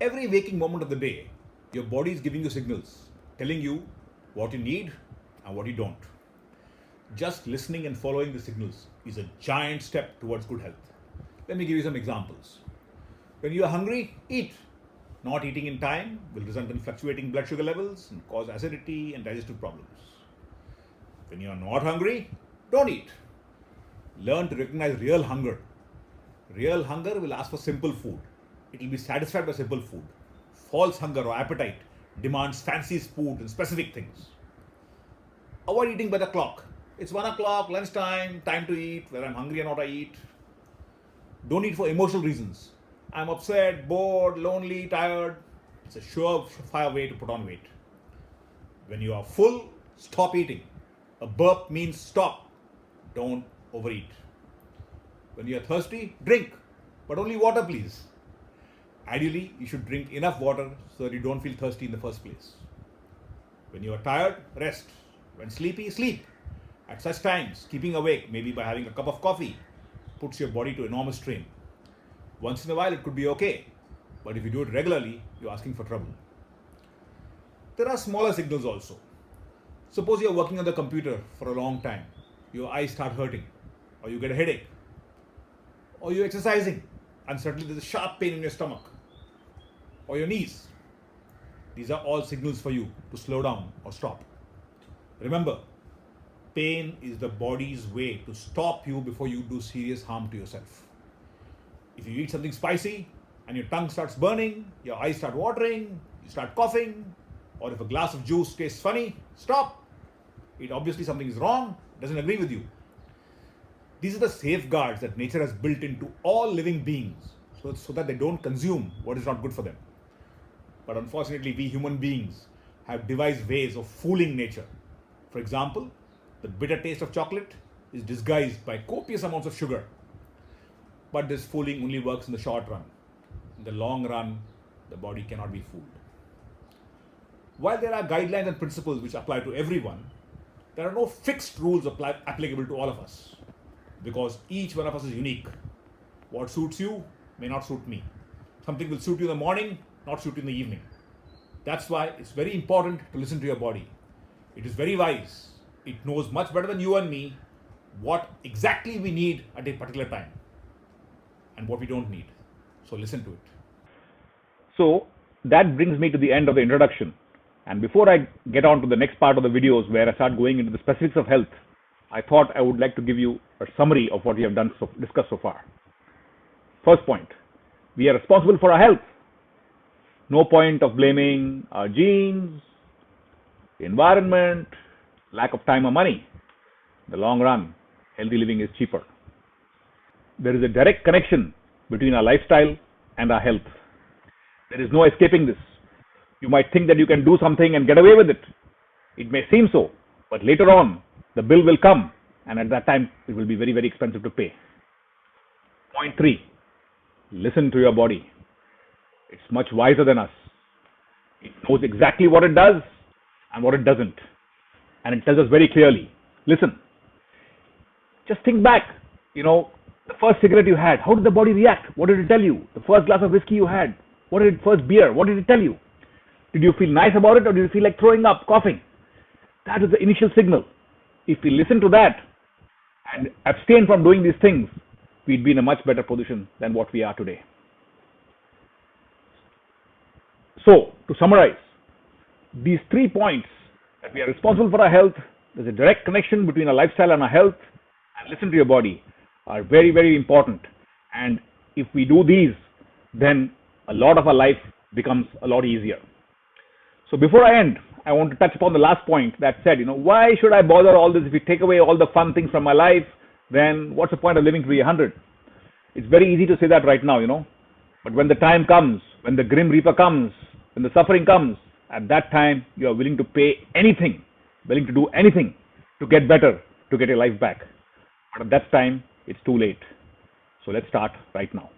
Every waking moment of the day, your body is giving you signals, telling you what you need and what you don't. Just listening and following the signals is a giant step towards good health. Let me give you some examples. When you are hungry, eat. Not eating in time will result in fluctuating blood sugar levels and cause acidity and digestive problems. When you are not hungry, don't eat. Learn to recognize real hunger. Real hunger will ask for simple food. It will be satisfied by simple food. False hunger or appetite demands fancy food and specific things. Avoid eating by the clock. It's 1 o'clock, lunchtime, time to eat. Whether I'm hungry or not, I eat. Don't eat for emotional reasons. I'm upset, bored, lonely, tired. It's a surefire way to put on weight. When you are full, stop eating. A burp means stop. Don't overeat. When you are thirsty, drink. But only water, please. Ideally, you should drink enough water so that you don't feel thirsty in the first place. When you are tired, rest. When sleepy, sleep. At such times, keeping awake, maybe by having a cup of coffee, puts your body to enormous strain. Once in a while, it could be okay. But if you do it regularly, you're asking for trouble. There are smaller signals also. Suppose you're working on the computer for a long time. Your eyes start hurting. Or you get a headache. Or you're exercising and suddenly there's a sharp pain in your stomach. Or your knees. These are all signals for you to slow down or stop. Remember, pain is the body's way to stop you before you do serious harm to yourself. If you eat something spicy and your tongue starts burning, your eyes start watering, you start coughing, or if a glass of juice tastes funny, stop. It obviously something is wrong, doesn't agree with you. These are the safeguards that nature has built into all living beings so that they don't consume what is not good for them. But unfortunately, we human beings have devised ways of fooling nature. For example, the bitter taste of chocolate is disguised by copious amounts of sugar. But this fooling only works in the short run. In the long run, the body cannot be fooled. While there are guidelines and principles which apply to everyone, there are no fixed rules applicable to all of us. Because each one of us is unique. What suits you may not suit me. Something will suit you in the morning, not suit you in the evening. That's why it's very important to listen to your body. It is very wise. It knows much better than you and me what exactly we need at a particular time and what we don't need. So listen to it. So that brings me to the end of the introduction. And before I get on to the next part of the videos where I start going into the specifics of health, I thought I would like to give you a summary of what we have discussed so far. First point, we are responsible for our health. No point of blaming our genes, the environment, lack of time or money. In the long run, healthy living is cheaper. There is a direct connection between our lifestyle and our health. There is no escaping this. You might think that you can do something and get away with it. It may seem so, but later on, the bill will come, and at that time, it will be very, very expensive to pay. Point 3, listen to your body. It's much wiser than us. It knows exactly what it does and what it doesn't. And it tells us very clearly. Listen, just think back, the first cigarette you had, how did the body react? What did it tell you? The first glass of whiskey you had, first beer, what did it tell you? Did you feel nice about it or did you feel like throwing up, coughing? That is the initial signal. If we listen to that and abstain from doing these things, we'd be in a much better position than what we are today. So, to summarize, these 3 points, that we are responsible for our health, there's a direct connection between our lifestyle and our health, and listen to your body, are very, very important. And if we do these, then a lot of our life becomes a lot easier. So before I end, I want to touch upon the last point that said, why should I bother all this? If you take away all the fun things from my life, then what's the point of living to be 100? It's very easy to say that right now, But when the time comes, when the grim reaper comes, when the suffering comes, at that time, you are willing to pay anything, willing to do anything to get better, to get your life back. But at that time, it's too late. So let's start right now.